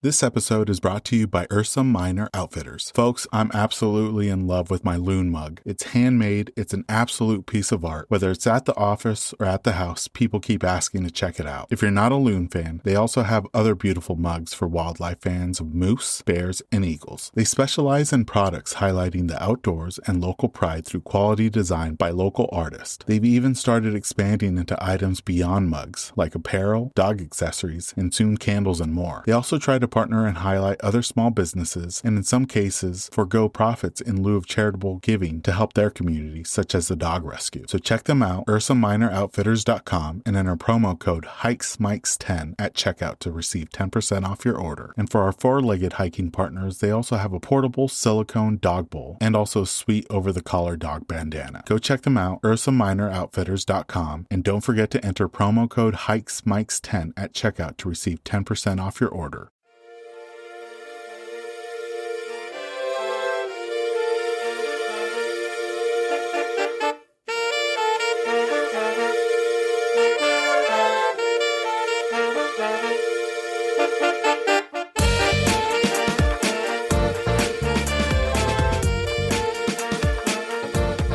This episode is brought to you by Ursa Minor Outfitters. Folks, I'm absolutely in love with my loon mug. It's handmade, it's an absolute piece of art. Whether it's at the office or at the house, people keep asking to check it out. If you're not a loon fan, they also have other beautiful mugs for wildlife fans of moose, bears, and eagles. They specialize in products highlighting the outdoors and local pride through quality design by local artists. They've even started expanding into items beyond mugs, like apparel, dog accessories, and soon candles and more. They also try to partner and highlight other small businesses, and in some cases, forego profits in lieu of charitable giving to help their community, such as the dog rescue. So check them out, UrsaMinorOutfitters.com, and enter promo code HikesMikes10 at checkout to receive 10% off your order. And for our four-legged hiking partners, they also have a portable silicone dog bowl and also a sweet over-the-collar dog bandana. Go check them out, UrsaMinorOutfitters.com, and don't forget to enter promo code HikesMikes10 at checkout to receive 10% off your order.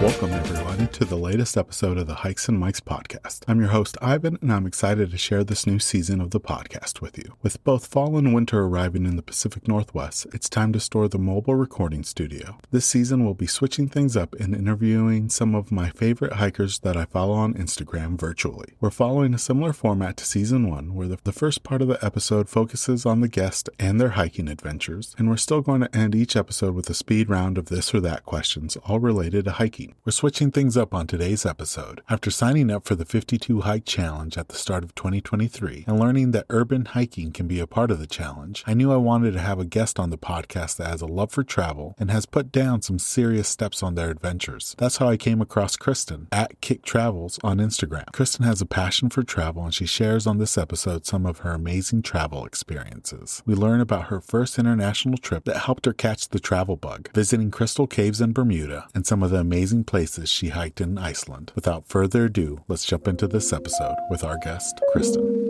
Welcome, everyone, to the latest episode of the Hikes and Mikes podcast. I'm your host, Ivan, and I'm excited to share this new season of the podcast with you. With both fall and winter arriving in the Pacific Northwest, it's time to store the mobile recording studio. This season, we'll be switching things up and interviewing some of my favorite hikers that I follow on Instagram virtually. We're following a similar format to season 1, where the first part of the episode focuses on the guest and their hiking adventures, and we're still going to end each episode with a speed round of this or that questions, all related to hiking. We're switching things up on today's episode. After signing up for the 52 Hike Challenge at the start of 2023 and learning that urban hiking can be a part of the challenge, I knew I wanted to have a guest on the podcast that has a love for travel and has put down some serious steps on their adventures. That's how I came across Kristen at Kick Travels on Instagram. Kristen has a passion for travel, and she shares on this episode some of her amazing travel experiences. We learn about her first international trip that helped her catch the travel bug, visiting crystal caves in Bermuda, and some of the amazing places she hiked in Iceland. Without further ado, let's jump into this episode with our guest, Kristen.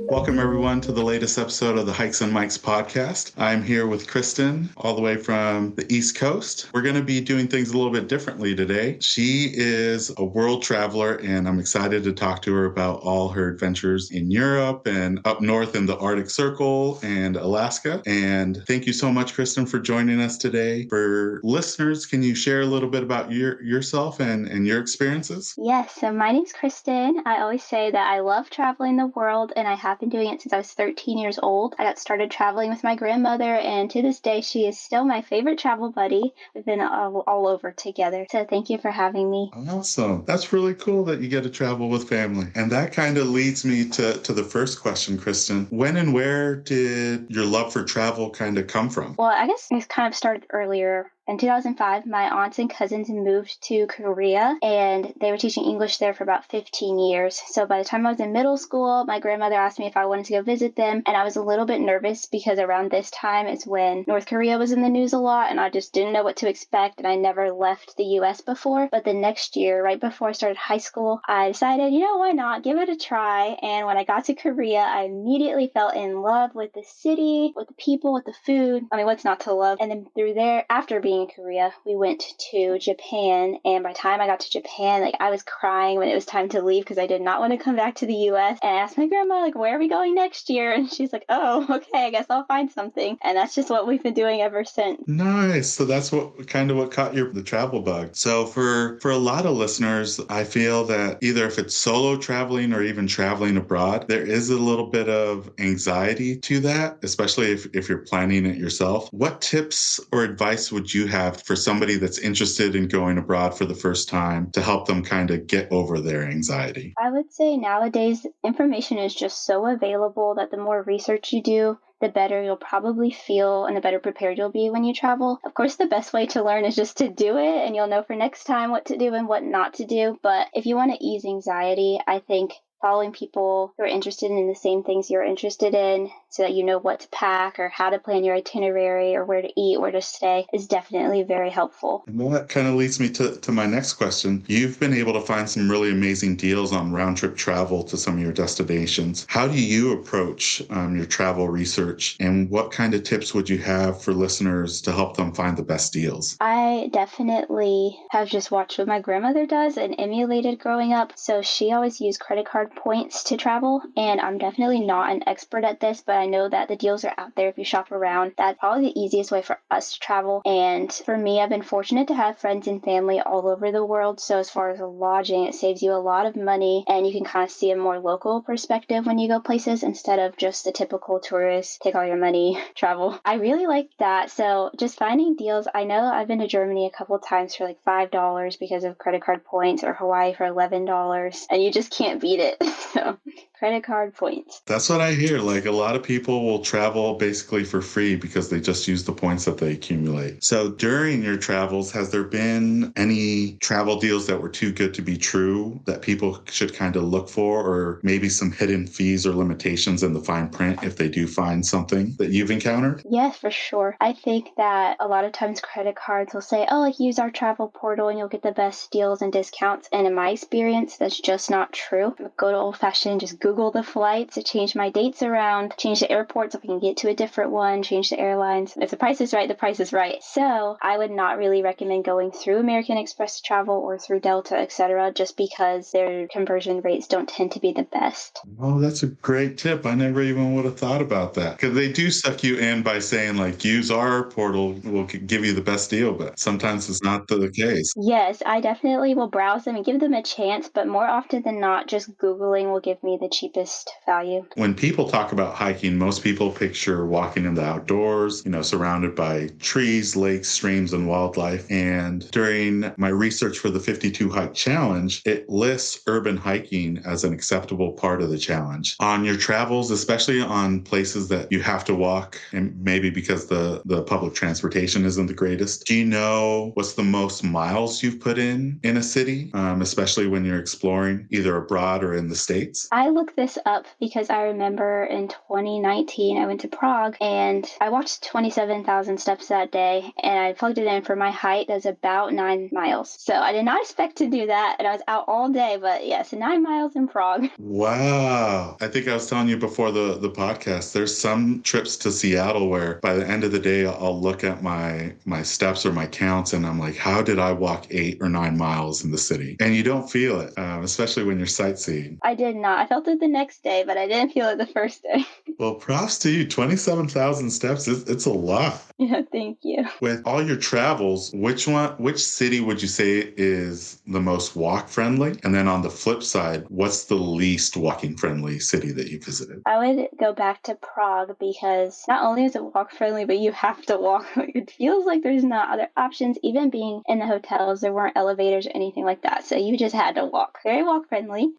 Welcome, everyone, to the latest episode of the Hikes and Mikes podcast. I'm here with Kristen, all the way from the East Coast. We're going to be doing things a little bit differently today. She is a world traveler, and I'm excited to talk to her about all her adventures in Europe and up north in the Arctic Circle and Alaska. And thank you so much, Kristen, for joining us today. For listeners, can you share a little bit about yourself and your experiences? Yes, so my name's Kristen. I always say that I love traveling the world, and I have been doing it since I was 13 years old. I got started traveling with my grandmother, and to this day, she is still my favorite travel buddy. We've been all over together. So thank you for having me. Awesome. That's really cool that you get to travel with family. And that kind of leads me to the first question, Kristen. When and where did your love for travel kind of come from? Well, I guess it kind of started earlier. In 2005, my aunts and cousins moved to Korea, and they were teaching English there for about 15 years. So by the time I was in middle school, my grandmother asked me if I wanted to go visit them, and I was a little bit nervous because around this time is when North Korea was in the news a lot, and I just didn't know what to expect, and I never left the U.S. before. But the next year, right before I started high school, I decided, why not? Give it a try. And when I got to Korea, I immediately fell in love with the city, with the people, with the food. I mean, what's not to love? And then through there, after being in Korea, we went to Japan, and by the time I got to Japan, I was crying when it was time to leave because I did not want to come back to the U.S. And I asked my grandma, where are we going next year? And she's like, oh, okay, I guess I'll find something. And that's just what we've been doing ever since. Nice. So that's what caught the travel bug. So for a lot of listeners, I feel that either if it's solo traveling or even traveling abroad, there is a little bit of anxiety to that, especially if you're planning it yourself. What tips or advice would you have for somebody that's interested in going abroad for the first time to help them kind of get over their anxiety? I would say nowadays information is just so available that the more research you do, the better you'll probably feel and the better prepared you'll be when you travel. Of course, the best way to learn is just to do it, and you'll know for next time what to do and what not to do. But if you want to ease anxiety, I think following people who are interested in the same things you're interested in so that you know what to pack or how to plan your itinerary or where to eat, where to stay is definitely very helpful. Well, that kind of leads me to my next question. You've been able to find some really amazing deals on round trip travel to some of your destinations. How do you approach your travel research, and what kind of tips would you have for listeners to help them find the best deals? I definitely have just watched what my grandmother does and emulated growing up. So she always used credit card points to travel. And I'm definitely not an expert at this, but I know that the deals are out there if you shop around. That's probably the easiest way for us to travel. And for me, I've been fortunate to have friends and family all over the world. So as far as lodging, it saves you a lot of money and you can kind of see a more local perspective when you go places instead of just the typical tourist, take all your money, travel. I really like that. So just finding deals. I know I've been to Germany a couple times for like $5 because of credit card points, or Hawaii for $11, and you just can't beat it. So credit card points. That's what I hear. Like, a lot of people will travel basically for free because they just use the points that they accumulate. So during your travels, has there been any travel deals that were too good to be true that people should kind of look for, or maybe some hidden fees or limitations in the fine print if they do find something that you've encountered? Yes, for sure. I think that a lot of times credit cards will say, oh, like use our travel portal and you'll get the best deals and discounts. And in my experience, that's just not true. Go to old fashioned, just Google the flights, change my dates around, change the airport so I can get to a different one, change the airlines. If the price is right, the price is right. So I would not really recommend going through American Express Travel or through Delta, etc., just because their conversion rates don't tend to be the best. Oh, that's a great tip. I never even would have thought about that. Because they do suck you in by saying, like, use our portal, we'll give you the best deal. But sometimes it's not the case. Yes, I definitely will browse them and give them a chance, but more often than not, just Googling will give me the cheapest value. When people talk about hiking, most people picture walking in the outdoors, surrounded by trees, lakes, streams, and wildlife. And during my research for the 52 Hike Challenge, it lists urban hiking as an acceptable part of the challenge. On your travels, especially on places that you have to walk, and maybe because the public transportation isn't the greatest, do you know what's the most miles you've put in a city, especially when you're exploring either abroad or in the States? I looked this up because I remember in 2019 I went to Prague and I walked 27,000 steps that day, and I plugged it in for my height as about 9 miles. So I did not expect to do that, and I was out all day, but yes, 9 miles in Prague. Wow. I think I was telling you before the podcast, there's some trips to Seattle where by the end of the day, I'll look at my steps or my counts and I'm like, how did I walk 8 or 9 miles in the city? And you don't feel it, especially when you're sightseeing. I did not. I felt it the next day, but I didn't feel it the first day. Well, props to you. 27,000 steps, it's a lot. Yeah, thank you. With all your travels, which city would you say is the most walk friendly? And then on the flip side, what's the least walking friendly city that you visited? I would go back to Prague because not only is it walk friendly, but you have to walk. It feels like there's not other options. Even being in the hotels, there weren't elevators or anything like that. So you just had to walk. Very walk friendly.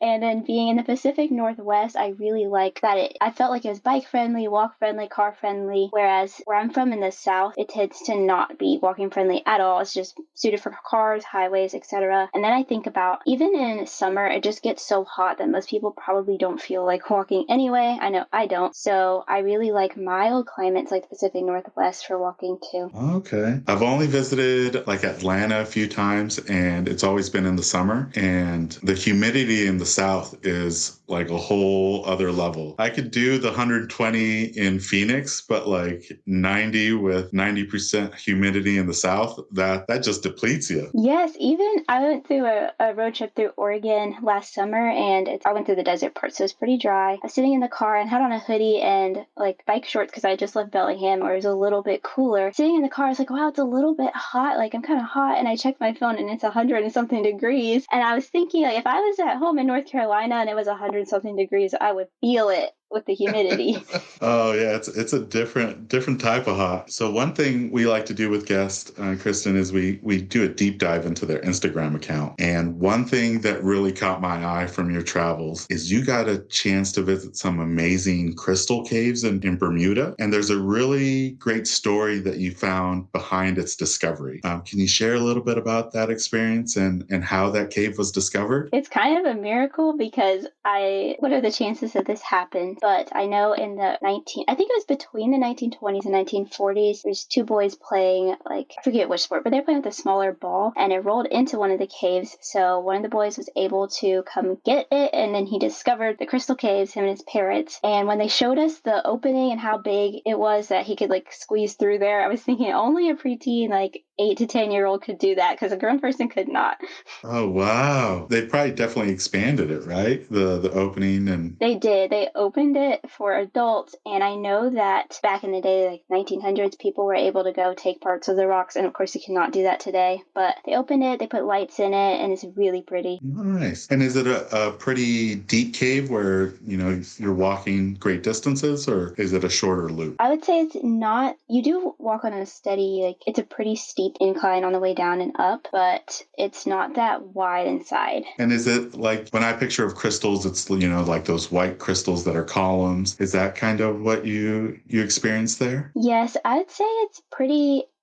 And then being in the Pacific Northwest, I really like that I felt like it was bike friendly, walk friendly, car friendly. Whereas where I'm from in the South, it tends to not be walking friendly at all. It's just suited for cars, highways, etc. And then I think about even in summer, it just gets so hot that most people probably don't feel like walking anyway. I know I don't. So I really like mild climates like the Pacific Northwest for walking too. Okay. I've only visited like Atlanta a few times, and it's always been in the summer. And the humidity in the South is like a whole other level. I could do the 120 in Phoenix, but like 90 with 90% humidity in the South, that just depletes you. Yes, even I went through a road trip through Oregon last summer, and I went through the desert part, so it was pretty dry. I was sitting in the car and had on a hoodie and like bike shorts because I just left Bellingham where it was a little bit cooler. Sitting in the car, I was like, wow, it's a little bit hot. Like I'm kind of hot, and I checked my phone and it's 100 and something degrees. And I was thinking, like, if I was at home in North Carolina and it was 100 something degrees, I would feel it. with the humidity. Oh yeah, it's a different type of hot. So one thing we like to do with guests, Kristen, is we do a deep dive into their Instagram account. And one thing that really caught my eye from your travels is you got a chance to visit some amazing crystal caves in Bermuda. And there's a really great story that you found behind its discovery. Can you share a little bit about that experience and how that cave was discovered? It's kind of a miracle because what are the chances that this happened? But I know in the I think it was between the 1920s and 1940s, there's two boys playing, like, I forget which sport, but they're playing with a smaller ball and it rolled into one of the caves. So one of the boys was able to come get it and then he discovered the crystal caves, him and his parents. And when they showed us the opening and how big it was that he could like squeeze through there, I was thinking only a preteen, like 8 to 10-year-old could do that because a grown person could not. Oh wow. They probably definitely expanded it, right? The opening and They did. They opened it for adults, and I know that back in the day, like 1900s, people were able to go take parts of the rocks, and of course you cannot do that today. But they opened it, they put lights in it, and it's really pretty. nice. And is it a pretty deep cave where, you're walking great distances, or is it a shorter loop? I would say it's not. You do walk on a steady, like it's a pretty steep incline on the way down and up, but it's not that wide inside. And is it like when I picture of crystals, it's, like those white crystals that are columns. Is that kind of what you experienced there? Yes, I'd say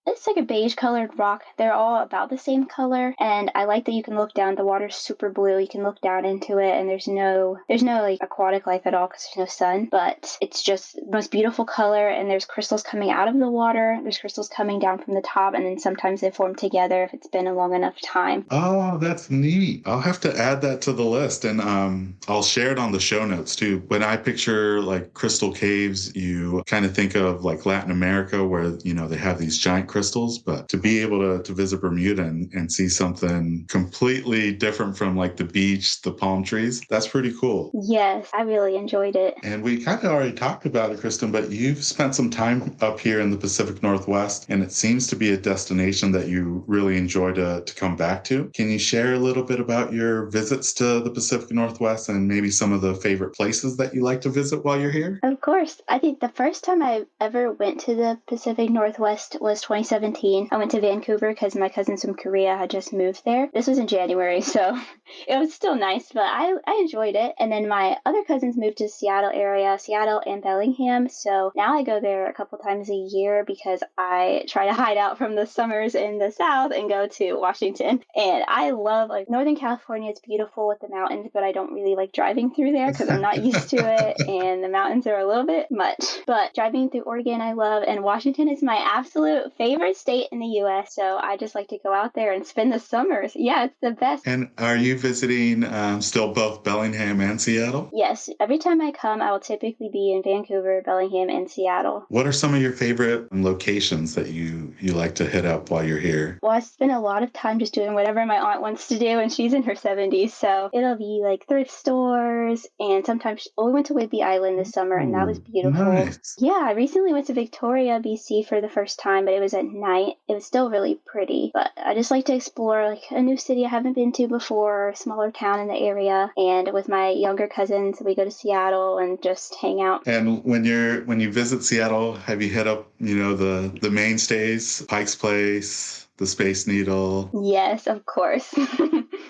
it's like a beige colored rock. They're all about the same color. And I like that you can look down. The water's super blue. You can look down into it and there's no like aquatic life at all because there's no sun, but it's just the most beautiful color. And there's crystals coming out of the water. There's crystals coming down from the top. And then sometimes they form together if it's been a long enough time. Oh, that's neat. I'll have to add that to the list and I'll share it on the show notes too. When I picture like crystal caves, you kind of think of like Latin America where, they have these giant crystals, but to be able to visit Bermuda and see something completely different from like the beach, the palm trees, that's pretty cool. Yes, I really enjoyed it. And we kind of already talked about it, Kristen, but you've spent some time up here in the Pacific Northwest, and it seems to be a destination that you really enjoy to come back to. Can you share a little bit about your visits to the Pacific Northwest and maybe some of the favorite places that you like to visit while you're here? Of course. I think the first time I ever went to the Pacific Northwest was 2017. I went to Vancouver because my cousins from Korea had just moved there. This was in January, so it was still nice, but I enjoyed it. And then my other cousins moved to Seattle area, Seattle and Bellingham. So now I go there a couple times a year because I try to hide out from the summers in the South and go to Washington. And I love like Northern California. It's beautiful with the mountains, but I don't really like driving through there because I'm not used to it. And the mountains are a little bit much. But driving through Oregon, I love. And Washington is my absolute favorite state in the U.S. So I just like to go out there and spend the summers. Yeah, it's the best. And are you visiting still both Bellingham and Seattle? Yes. Every time I come, I will typically be in Vancouver, Bellingham, and Seattle. What are some of your favorite locations that you like to hit up while you're here? Well, I spend a lot of time just doing whatever my aunt wants to do, and she's in her 70s. So it'll be like thrift stores, and sometimes we went to Whidbey Island this summer, and that was beautiful. Nice. Yeah, I recently went to Victoria, BC for the first time, but it was at night. It was still really pretty, but I just like to explore like a new city I haven't been to before, or a smaller town in the area. And with my younger cousins, we go to Seattle and just hang out. And when you visit Seattle, have you hit up, the mainstays, Pike's Place, the Space Needle? Yes, of course.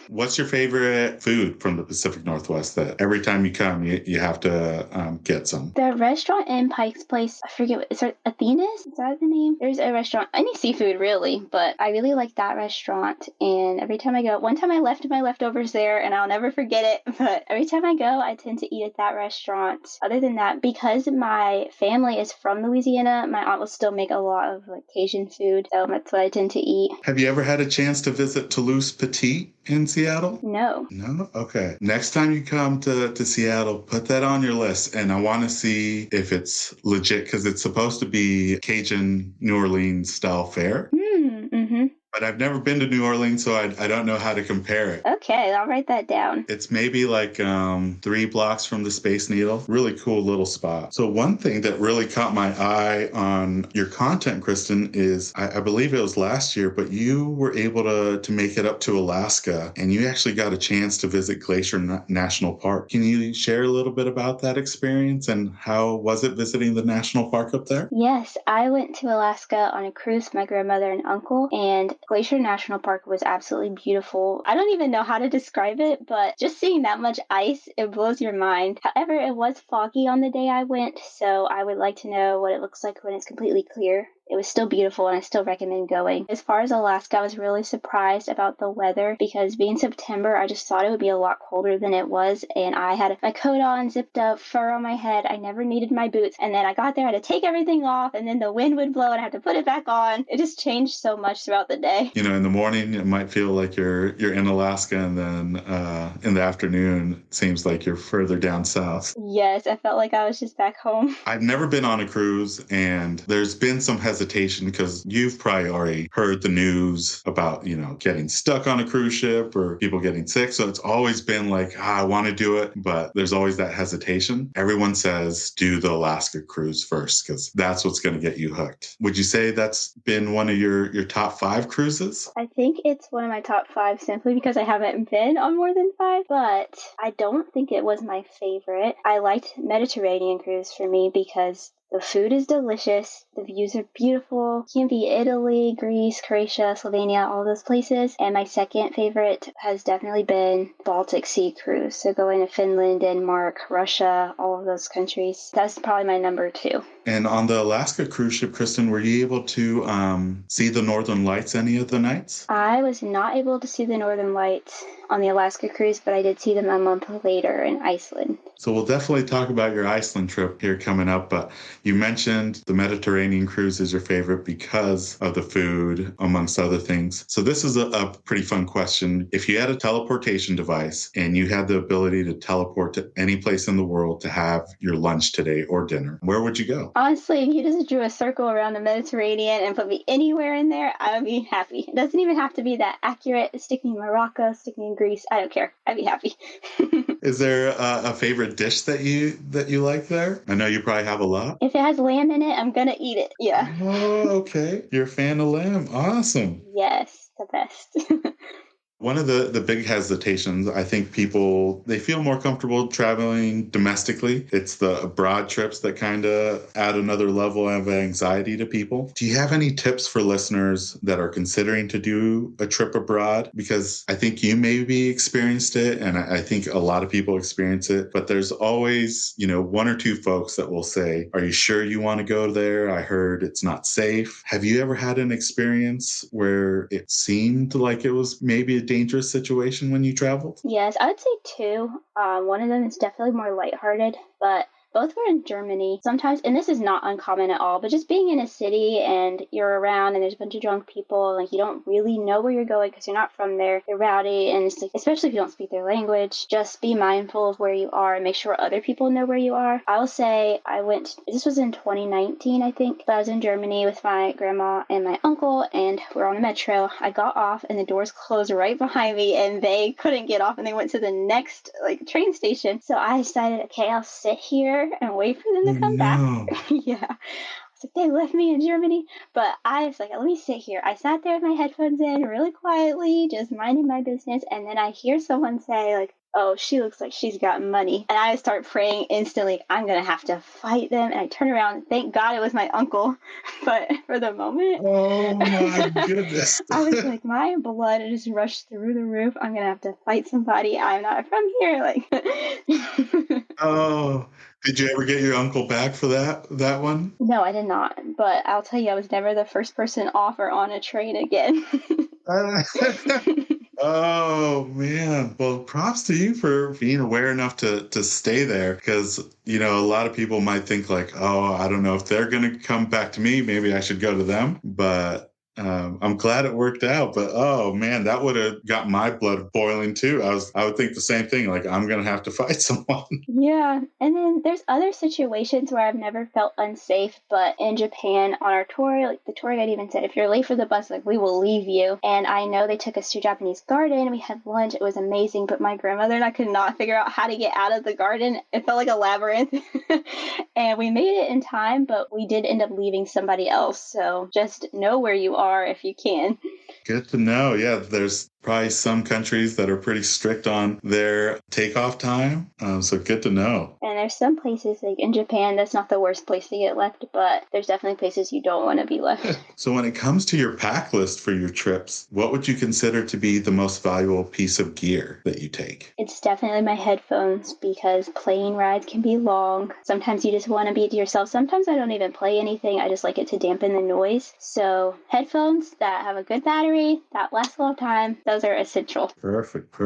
What's your favorite food from the Pacific Northwest that every time you come, you have to get some? The restaurant in Pike's Place, I forget, is it Athena's? Is that the name? There's a restaurant, any seafood really, but I really like that restaurant. And every time I go, one time I left my leftovers there and I'll never forget it. But every time I go, I tend to eat at that restaurant. Other than that, because my family is from Louisiana, my aunt will still make a lot of like Cajun food. So that's what I tend to eat. Have you ever had a chance to visit Toulouse Petite in Seattle? No. No? Okay. Next time you come to Seattle, put that on your list. And I want to see if it's legit because it's supposed to be Cajun New Orleans style fare. Mm-hmm. but I've never been to New Orleans, so I don't know how to compare it. Okay, I'll write that down. It's maybe like 3 blocks from the Space Needle. Really cool little spot. So one thing that really caught my eye on your content, Kristen, is I believe it was last year, but you were able to make it up to Alaska, and you actually got a chance to visit Glacier National Park. Can you share a little bit about that experience and how was it visiting the national park up there? Yes, I went to Alaska on a cruise with my grandmother and uncle, and Glacier National Park was absolutely beautiful. I don't even know how to describe it, but just seeing that much ice, it blows your mind. However, it was foggy on the day I went, so I would like to know what it looks like when it's completely clear. It was still beautiful and I still recommend going. As far as Alaska, I was really surprised about the weather because being September, I just thought it would be a lot colder than it was. And I had my coat on, zipped up, fur on my head. I never needed my boots. And then I got there, I had to take everything off, and then the wind would blow and I had to put it back on. It just changed so much throughout the day. You know, in the morning, it might feel like you're in Alaska, and then in the afternoon, it seems like you're further down south. Yes, I felt like I was just back home. I've never been on a cruise, and there's been some hesitation because you've probably already heard the news about, getting stuck on a cruise ship or people getting sick. So it's always been like, I want to do it, but there's always that hesitation. Everyone says do the Alaska cruise first because that's what's going to get you hooked. Would you say that's been one of your top 5 cruises? I think it's one of my top 5 simply because I haven't been on more than 5, but I don't think it was my favorite. I liked Mediterranean cruise for me because the food is delicious. The views are beautiful. Can be Italy, Greece, Croatia, Slovenia, all those places. And my second favorite has definitely been Baltic Sea cruise. So going to Finland, Denmark, Russia, all of those countries. That's probably my number 2. And on the Alaska cruise ship, Kristen, were you able to see the Northern Lights any of the nights? I was not able to see the Northern Lights on the Alaska cruise, but I did see them a month later in Iceland. So we'll definitely talk about your Iceland trip here coming up, but you mentioned the Mediterranean cruise is your favorite because of the food, amongst other things. So this is a pretty fun question. If you had a teleportation device and you had the ability to teleport to any place in the world to have your lunch today or dinner, where would you go? Honestly, if you just drew a circle around the Mediterranean and put me anywhere in there, I would be happy. It doesn't even have to be that accurate. Stick me in Morocco, stick me in Greece. I don't care. I'd be happy. Is there a favorite dish that you like there? I know you probably have a lot. If it has lamb in it, I'm going to eat it. Yeah. Oh, okay. You're a fan of lamb. Awesome. Yes, the best. One of the big hesitations, I think people, they feel more comfortable traveling domestically. It's the abroad trips that kind of add another level of anxiety to people. Do you have any tips for listeners that are considering to do a trip abroad? Because I think you maybe experienced it, and I think a lot of people experience it, but there's always, 1 or 2 folks that will say, are you sure you want to go there? I heard it's not safe. Have you ever had an experience where it seemed like it was maybe a dangerous situation when you traveled? Yes, I would say 2. One of them is definitely more lighthearted, but both were in Germany. Sometimes, and this is not uncommon at all, but just being in a city and you're around and there's a bunch of drunk people, like you don't really know where you're going because you're not from there. They're rowdy, and it's like, especially if you don't speak their language, just be mindful of where you are and make sure other people know where you are. I will say this was in 2019, I think, but I was in Germany with my grandma and my uncle, and we're on a metro. I got off and the doors closed right behind me and they couldn't get off and they went to the next train station. So I decided, okay, I'll sit here and wait for them to come back. Yeah. I was like, they left me in Germany. But I was like, let me sit here. I sat there with my headphones in really quietly, just minding my business. And then I hear someone say, oh, she looks like she's got money. And I start praying instantly, I'm going to have to fight them. And I turn around. Thank God it was my uncle. But for the moment, oh my goodness. I was like, my blood just rushed through the roof. I'm going to have to fight somebody. I'm not from here. Oh, did you ever get your uncle back for that one? No, I did not. But I'll tell you, I was never the first person off or on a train again. Oh, man. Well, props to you for being aware enough to stay there because, a lot of people might think oh, I don't know if they're going to come back to me. Maybe I should go to them. But I'm glad it worked out, but oh man, that would have got my blood boiling too. I would think the same thing, like I'm going to have to fight someone. Yeah. And then there's other situations where I've never felt unsafe, but in Japan on our tour, like the tour guide even said, if you're late for the bus, like we will leave you. And I know they took us to a Japanese garden. We had lunch. It was amazing, but my grandmother and I could not figure out how to get out of the garden. It felt like a labyrinth. And we made it in time, but we did end up leaving somebody else. So just know where you are if you can. Good to know. Yeah, there's probably some countries that are pretty strict on their takeoff time. So good to know. And there's some places, like in Japan, that's not the worst place to get left, but there's definitely places you don't want to be left. So when it comes to your pack list for your trips, what would you consider to be the most valuable piece of gear that you take? It's definitely my headphones, because plane rides can be long. Sometimes you just want to be to yourself. Sometimes I don't even play anything. I just like it to dampen the noise. So headphones that have a good battery, that last a long time, those are essential. Perfect.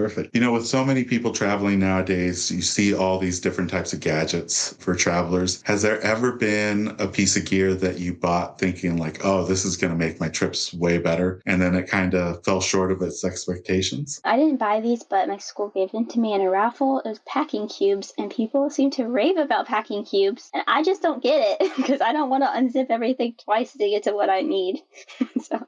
With so many people traveling nowadays, you see all these different types of gadgets for travelers. Has there ever been a piece of gear that you bought thinking like, oh, this is going to make my trips way better, and then it kind of fell short of its expectations? I didn't buy these, but my school gave them to me in a raffle. It was packing cubes, and people seem to rave about packing cubes, and I just don't get it because I don't want to unzip everything twice to get to what I need. So.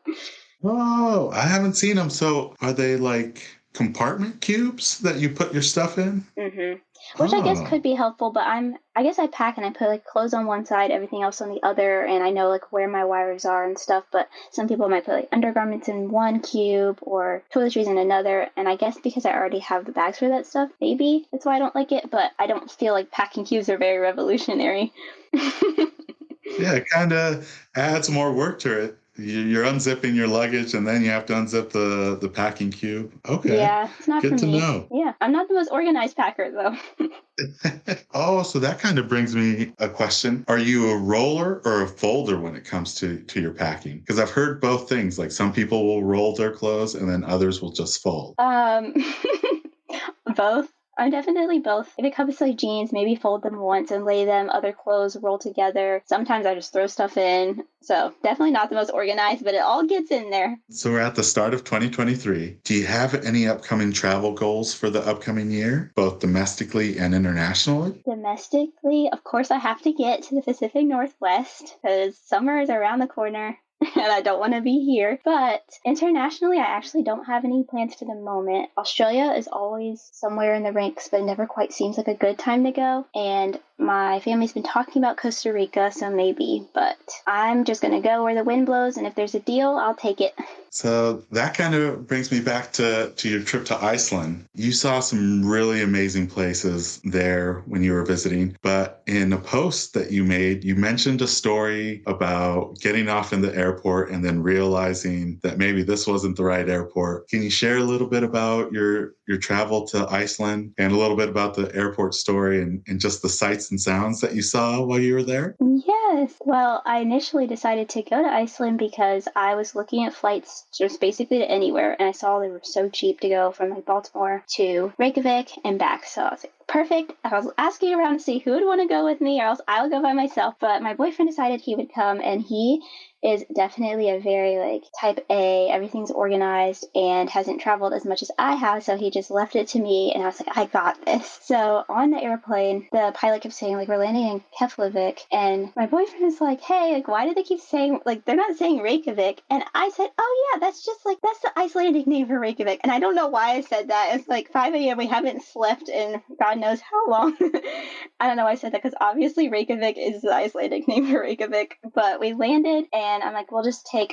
Oh, I haven't seen them. So are they like compartment cubes that you put your stuff in? Mm-hmm. Which I guess could be helpful, but I guess I pack and I put like clothes on one side, everything else on the other, and I know like where my wires are and stuff, but some people might put like undergarments in one cube or toiletries in another, and I guess because I already have the bags for that stuff, maybe that's why I don't like it, but I don't feel like packing cubes are very revolutionary. Yeah, it kind of adds more work to it. You're unzipping your luggage and then you have to unzip the packing cube. Okay. Yeah, it's not Good for to me. know. Yeah, I'm not the most organized packer though. Oh, so that kind of brings me a question. Are you a roller or a folder when it comes to your packing? Because I've heard both things. Like some people will roll their clothes and then others will just fold. Both. I'm definitely both. If it comes to like jeans, maybe fold them once and lay them. Other clothes roll together. Sometimes I just throw stuff in. So definitely not the most organized, but it all gets in there. So we're at the start of 2023. Do you have any upcoming travel goals for the upcoming year, both domestically and internationally? Domestically, of course, I have to get to the Pacific Northwest because summer is around the corner. And I don't want to be here. But internationally, I actually don't have any plans for the moment. Australia is always somewhere in the ranks, but it never quite seems like a good time to go. And my family's been talking about Costa Rica, so maybe. But I'm just going to go where the wind blows, and if there's a deal, I'll take it. So that kind of brings me back to your trip to Iceland. You saw some really amazing places there when you were visiting, but in a post that you made, you mentioned a story about getting off in the airport and then realizing that maybe this wasn't the right airport. Can you share a little bit about your travel to Iceland and a little bit about the airport story and just the sights and sounds that you saw while you were there? Yes. Well, I initially decided to go to Iceland because I was looking at flights just basically to anywhere, and I saw they were so cheap to go from like Baltimore to Reykjavik and back. So I was like, perfect. I was asking around to see who would want to go with me, or else I'll go by myself. But my boyfriend decided he would come, and he is definitely a very like type A, everything's organized, and hasn't traveled as much as I have, so he just left it to me, and I was like, I got this. So on the airplane, the pilot kept saying like, we're landing in Keflavik, and my boyfriend is like, hey, like why do they keep saying like they're not saying Reykjavik? And I said, oh yeah, that's the Icelandic name for Reykjavik. And I don't know why I said that. It's like 5 a.m. We haven't slept in God knows how long. I don't know why I said that, because obviously Reykjavik is the Icelandic name for Reykjavik. But we landed, and I'm like,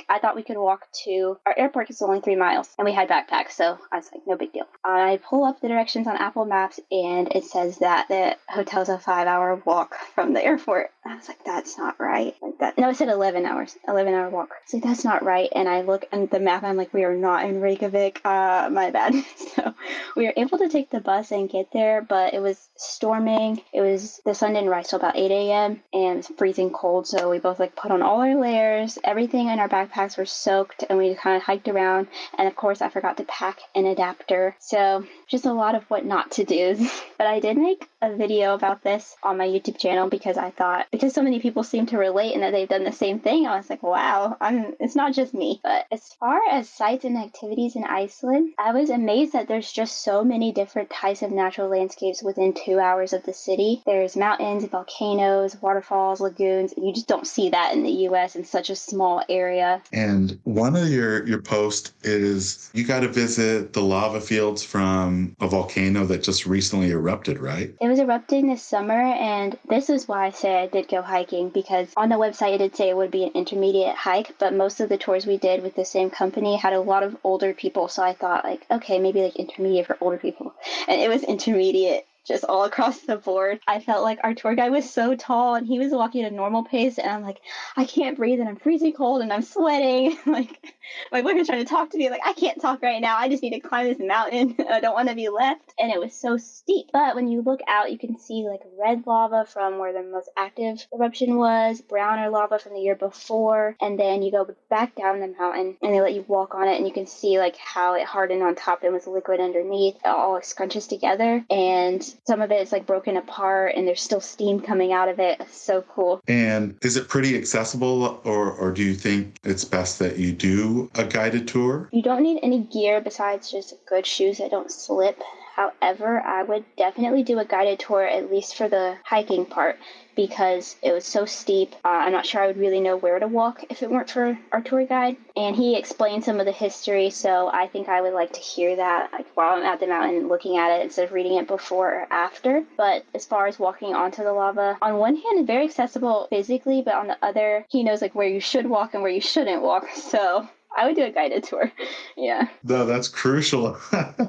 I thought we could walk to our airport, is only 3 miles, and we had backpacks, so I was like, no big deal. I pull up the directions on Apple Maps, and it says that the hotel's a 5-hour walk from the airport. I was like, that's not right. Like that. No, it said 11-hour walk. So that's not right. And I look at the map, and I'm like, we are not in Reykjavik. My bad. So we were able to take the bus and get there, but it was storming. The sun didn't rise till about 8 a.m. and it's freezing cold. So we both like put on all our layers. Everything in our backpacks were soaked, and we kind of hiked around. And of course, I forgot to pack an adapter. So just a lot of what not to do. But I did make a video about this on my YouTube channel because I thought because so many people seem to relate and that they've done the same thing, I was like, wow, it's not just me. But as far as sites and activities in Iceland, I was amazed that there's just so many different types of natural landscapes within 2 hours of the city. There's mountains, volcanoes, waterfalls, lagoons. You just don't see that in the U.S. in such a small area. And one of your posts is you got to visit the lava fields from a volcano that just recently erupted, right? It was erupting this summer, and this is why I say I did go hiking, because on the website it did say it would be an intermediate hike, but most of the tours we did with the same company had a lot of older people, so I thought, like, okay, maybe like intermediate for older people. And it was intermediate just all across the board. I felt like our tour guide was so tall and he was walking at a normal pace, and I'm like, I can't breathe and I'm freezing cold and I'm sweating. Like, my boyfriend's trying to talk to me, like, I can't talk right now. I just need to climb this mountain. I don't want to be left. And it was so steep. But when you look out, you can see like red lava from where the most active eruption was, browner lava from the year before, and then you go back down the mountain and they let you walk on it, and you can see like how it hardened on top and was liquid underneath. It all scrunches together, and some of it is like broken apart and there's still steam coming out of it. It's so cool. And is it pretty accessible, or do you think it's best that you do a guided tour? You don't need any gear besides just good shoes that don't slip. However, I would definitely do a guided tour, at least for the hiking part, because it was so steep. I'm not sure I would really know where to walk if it weren't for our tour guide. And he explained some of the history, so I think I would like to hear that like while I'm at the mountain looking at it instead of reading it before or after. But as far as walking onto the lava, on one hand, it's very accessible physically, but on the other, he knows like where you should walk and where you shouldn't walk. So I would do a guided tour. Yeah. No, that's crucial.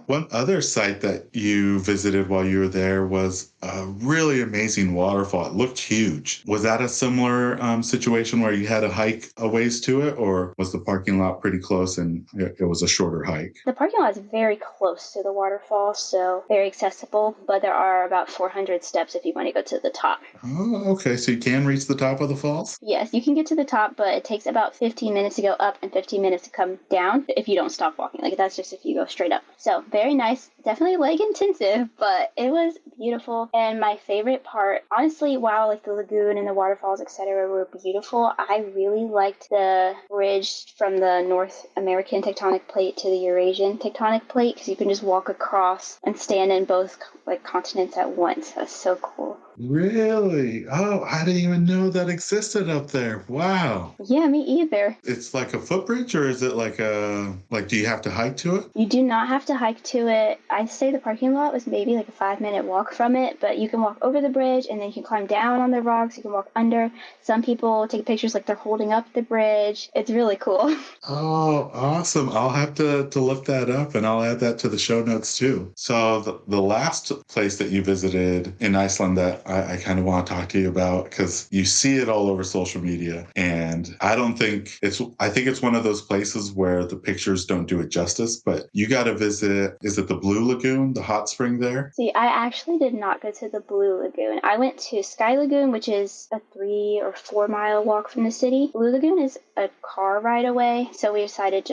One other site that you visited while you were there was a really amazing waterfall. It looked huge. Was that a similar situation where you had to hike a ways to it, or was the parking lot pretty close and it was a shorter hike? The parking lot is very close to the waterfall, so very accessible, but there are about 400 steps if you want to go to the top. Oh, okay. So you can reach the top of the falls? Yes, you can get to the top, but it takes about 15 minutes to go up and 15 minutes to come down if you don't stop walking. Like, that's just if you go straight up. So very nice, definitely leg intensive, but it was beautiful. And my favorite part, honestly, while like the lagoon and the waterfalls, etc., were beautiful, I really liked the bridge from the North American tectonic plate to the Eurasian tectonic plate, because you can just walk across and stand in both like continents at once. That's so cool. Really? Oh, I didn't even know that existed up there. Wow. Yeah, me either. It's like a footbridge, or is it like do you have to hike to it? You do not have to hike to it. I'd say the parking lot was maybe like a 5-minute walk from it, but you can walk over the bridge and then you can climb down on the rocks. You can walk under. Some people take pictures like they're holding up the bridge. It's really cool. Oh, awesome. I'll have to look that up, and I'll add that to the show notes too. So the last place that you visited in Iceland that I kind of want to talk to you about, because you see it all over social media, and I think it's one of those places where the pictures don't do it justice, but you got to visit, is it the Blue Lagoon, the hot spring there? See, I actually did not go to the Blue Lagoon. I went to Sky Lagoon, which is a 3 or 4 mile walk from the city. Blue Lagoon is a car ride away, so we decided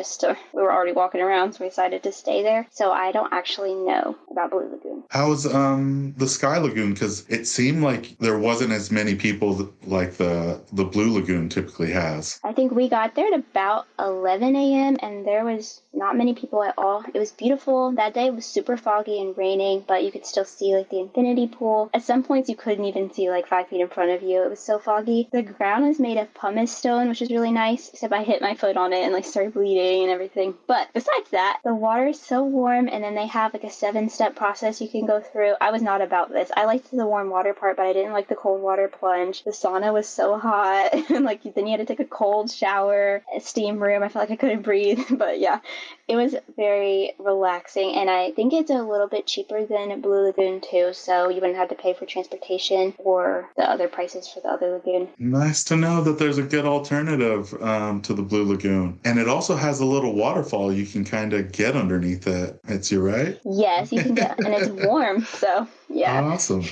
we were already walking around, so we decided to stay there. So I don't actually know about Blue Lagoon. How was the Sky Lagoon? Because it seemed like there wasn't as many people like the Blue Lagoon typically has. I think we got there at about 11 a.m. and there was not many people at all. It was beautiful. That day it was super foggy and raining, but you could still see like the infinity pool. At some points you couldn't even see like 5 feet in front of you. It was so foggy. The ground was made of pumice stone, which is really nice, except I hit my foot on it and like started bleeding and everything. But besides that, the water is so warm, and then they have like a 7-step process you can go through. I was not about this. I liked the warm water part, but I didn't like the cold water plunge. The sauna was so hot, and like then you had to take a cold shower, a steam room. I felt like I couldn't breathe. But yeah, it was very relaxing, and I think it's a little bit cheaper than Blue Lagoon too, so you wouldn't have to pay for transportation or the other prices for the other lagoon. Nice to know that there's a good alternative to the Blue Lagoon. And it also has a little waterfall you can kind of get underneath it. It's you, right? Yes, you can get, and it's warm, so yeah. Awesome.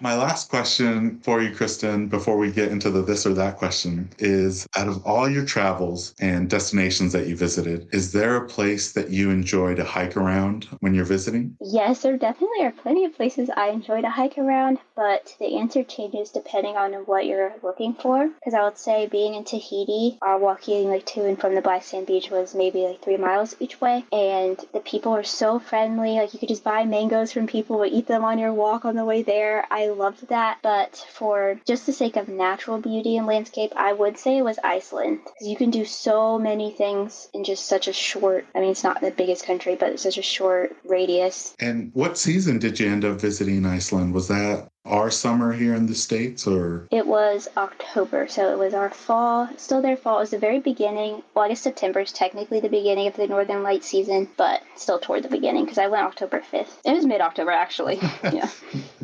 My last question for you, Kristen, before we get into the this or that question is, out of all your travels and destinations that you visited, is there a place that you enjoy to hike around when you're visiting? Yes, there definitely are plenty of places I enjoy to hike around, but the answer changes depending on what you're looking for. Because I would say being in Tahiti, our walking like to and from the Black Sand Beach was maybe like 3 miles each way, and the people were so friendly. Like you could just buy mangoes from people or eat them on your walk on the way there. I loved that, but for just the sake of natural beauty and landscape, I would say it was Iceland. Because you can do so many things in just such a short, I mean, it's not the biggest country, but it's such a short radius. And what season did you end up visiting Iceland? Was that our summer here in the States, or? It was October, so it was our fall, still their fall. It was the very beginning. Well, I guess September is technically the beginning of the Northern Light season, but still toward the beginning because I went October 5th. It was mid-October, actually. Yeah.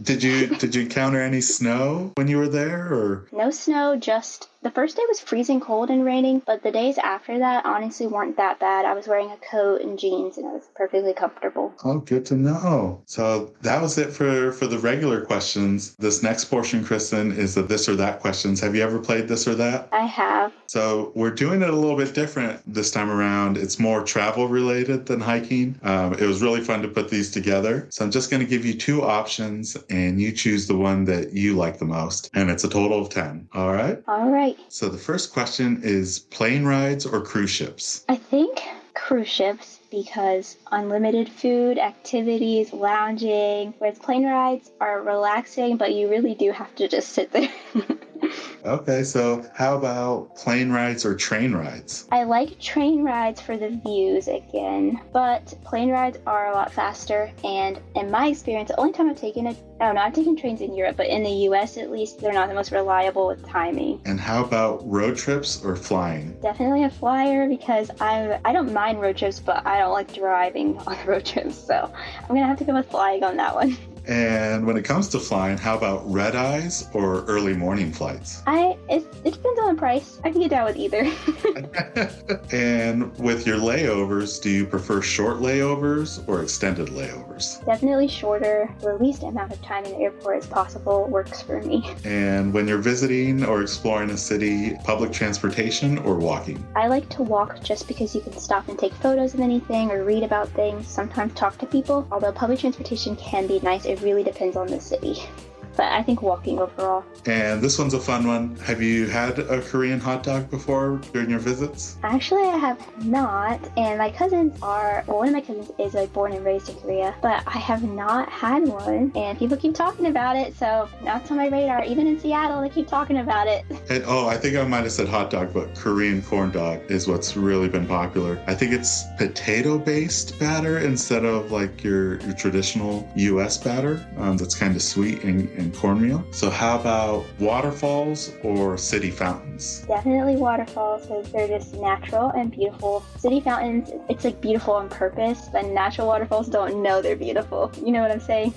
Did you encounter any snow when you were there, or? No snow, just the first day was freezing cold and raining, but the days after that honestly weren't that bad. I was wearing a coat and jeans and I was perfectly comfortable. Oh, good to know. So that was it for the regular questions. This next portion, Kristen, is the this or that questions. Have you ever played this or that? I have. So we're doing it a little bit different this time around. It's more travel related than hiking. It was really fun to put these together. So I'm just going to give you 2 options and you choose the one that you like the most. And it's a total of 10. All right? All right. So the first question is plane rides or cruise ships? I think cruise ships because unlimited food, activities, lounging, whereas plane rides are relaxing, but you really do have to just sit there. Okay, so how about plane rides or train rides? I like train rides for the views again, but plane rides are a lot faster, and in my experience, the only time I've taken I've taken trains in Europe, but in the US at least, they're not the most reliable with timing. And how about road trips or flying? Definitely a flyer because I don't mind road trips, but I don't like driving on road trips, so I'm gonna have to go with flying on that one. And when it comes to flying, how about red eyes or early morning flights? It depends on the price. I can get down with either. And with your layovers, do you prefer short layovers or extended layovers? Definitely shorter. The least amount of time in the airport as possible works for me. And when you're visiting or exploring a city, public transportation or walking? I like to walk just because you can stop and take photos of anything or read about things, sometimes talk to people. Although public transportation can be nice, it really depends on the city. But I think walking overall. And this one's a fun one. Have you had a Korean hot dog before during your visits? Actually, I have not. And my cousins one of my cousins is like born and raised in Korea, but I have not had one. And people keep talking about it, so now it's on my radar. Even in Seattle, they keep talking about it. And, I think I might have said hot dog, but Korean corn dog is what's really been popular. I think it's potato-based batter instead of like your traditional U.S. batter that's kind of sweet and cornmeal. So how about waterfalls or city fountains? Definitely waterfalls because they're just natural and beautiful. City fountains, it's like beautiful on purpose, but natural waterfalls don't know they're beautiful. You know what I'm saying?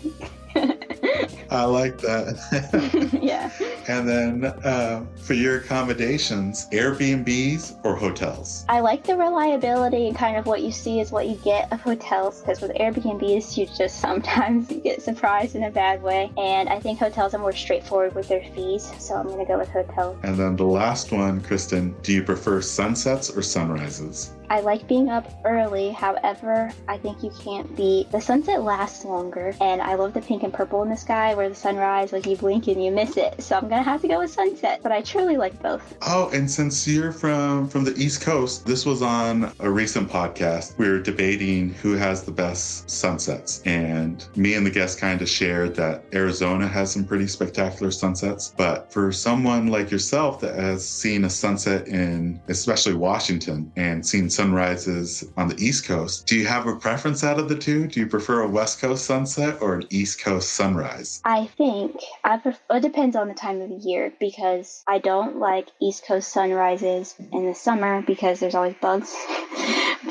I like that. Yeah. And then for your accommodations, Airbnbs or hotels? I like the reliability and kind of what you see is what you get of hotels, because with Airbnbs, you just sometimes get surprised in a bad way. And I think hotels are more straightforward with their fees, so I'm going to go with hotels. And then the last one, Kristen, do you prefer sunsets or sunrises? I like being up early, however, I think you can't beat the sunset lasts longer, and I love the pink and purple in the sky where the sunrise, like you blink and you miss it, so I'm gonna have to go with sunset, but I truly like both. Oh, and since you're from the East Coast, this was on a recent podcast. We were debating who has the best sunsets, and me and the guest kind of shared that Arizona has some pretty spectacular sunsets, but for someone like yourself that has seen a sunset in especially Washington and seen sunrises on the East Coast, do you have a preference out of the two? Do you prefer a West Coast sunset or an East Coast sunrise? I think it depends on the time of the year, because I don't like East Coast sunrises in the summer because there's always bugs.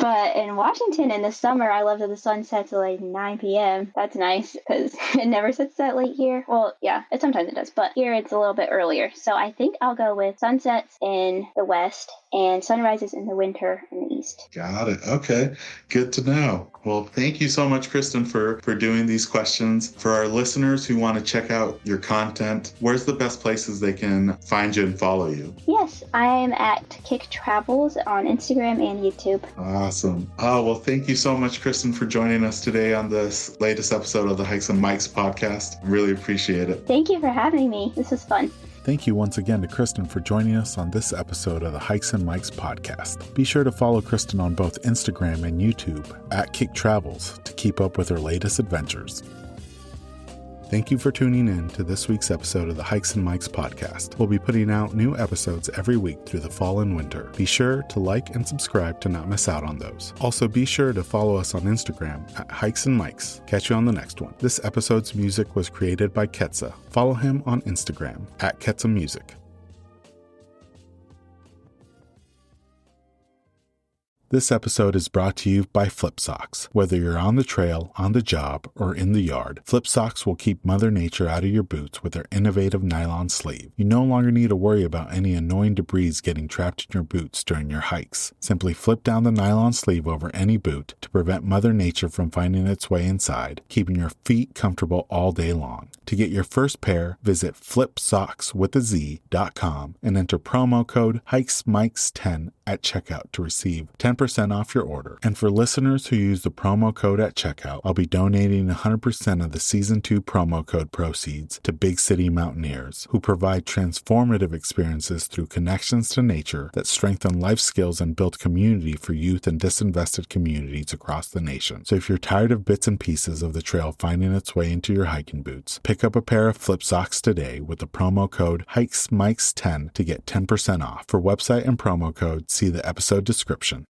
But in Washington in the summer, I love that the sun sets at like 9 p.m. That's nice because it never sets that late here. Well, yeah, sometimes it does, but here it's a little bit earlier. So I think I'll go with sunsets in the west and sunrises in the winter in the east. Got it. Okay. Good to know. Well, thank you so much, Kristen, for doing these questions. For our listeners who want to check out your content, where's the best places they can find you and follow you? Yes, I am at Kick Travels on Instagram and YouTube. Awesome. Oh, well, thank you so much, Kristen, for joining us today on this latest episode of the Hikes and Mikes podcast. Really appreciate it. Thank you for having me. This was fun. Thank you once again to Kristen for joining us on this episode of the Hikes and Mikes podcast. Be sure to follow Kristen on both Instagram and YouTube at Kick Travels to keep up with her latest adventures. Thank you for tuning in to this week's episode of the Hikes and Mikes podcast. We'll be putting out new episodes every week through the fall and winter. Be sure to like and subscribe to not miss out on those. Also, be sure to follow us on Instagram at Hikes and Mikes. Catch you on the next one. This episode's music was created by Ketsa. Follow him on Instagram at Ketsa Music. This episode is brought to you by Flip Socks. Whether you're on the trail, on the job, or in the yard, Flip Socks will keep Mother Nature out of your boots with their innovative nylon sleeve. You no longer need to worry about any annoying debris getting trapped in your boots during your hikes. Simply flip down the nylon sleeve over any boot to prevent Mother Nature from finding its way inside, keeping your feet comfortable all day long. To get your first pair, visit flipsockswithaz.com and enter promo code HikesMikes10 at checkout to receive 10% off your order. And for listeners who use the promo code at checkout, I'll be donating 100% of the Season 2 promo code proceeds to Big City Mountaineers, who provide transformative experiences through connections to nature that strengthen life skills and build community for youth in disinvested communities across the nation. So if you're tired of bits and pieces of the trail finding its way into your hiking boots, pick up a pair of Flip Socks today with the promo code HikesMikes10 to get 10% off. For website and promo code, see the episode description.